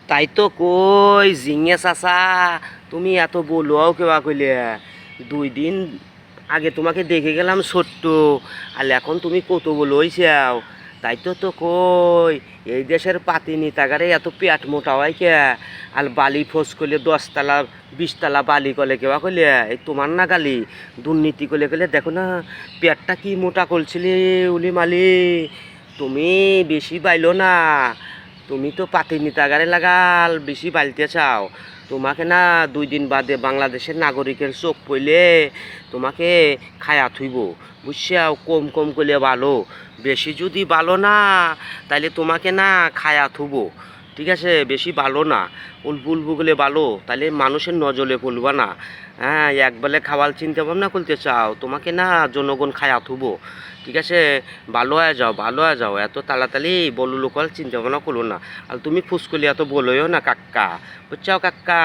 তাই তো কই জিঙে চাচা, তুমি এত বলুয়াও কেবা কইলে 2 দিন আগে তোমাকে দেখে গেলাম ছোট্ট, আর এখন তুমি কত বলো হইছাও। তাই তো তো কই এই দেশের পাতি নেতাগারে এত পেট মোটা হয় কে, আর বালি ফোস করলে 10 তলা 20 তলা বালি কলে কেবা কইলে এই তোমার না গালি দুর্নীতি করলে গেলে দেখো না পেটটা কি মোটা করছিলে উলি মালি। তুমি বেশি বাইলো না, তুমি তো পাতি নেতাগারে লাগাল বেশি বালতে চাও। তোমাকে না 2 দিন বাদে বাংলাদেশের নাগরিকের চোখ পড়লে তোমাকে খায়া থুইব, বুঝছাও। কম কম করলে ভালো, বেশি যদি ভালো না তাইলে তোমাকে না খায়া থুব, ঠিক আছে। বেশি ভালো না, উল্পু উল্পু করলে ভালো, তাহলে মানুষের নজরে পড়বা না। হ্যাঁ, একবেলে খাওয়ার চিন্তা ভাবনা করতে চাও, তোমাকে না জনগণ খায়া থুব, ঠিক আছে। ভালো হয়ে যাও, ভালো হয়ে যাও, এত তাড়াতাড়ি বলু লোকাল চিন্তা ভাবনা করো না। আর তুমি ফুসকলি এত বলোও না কাক্কা, বুঝছাও কাক্কা।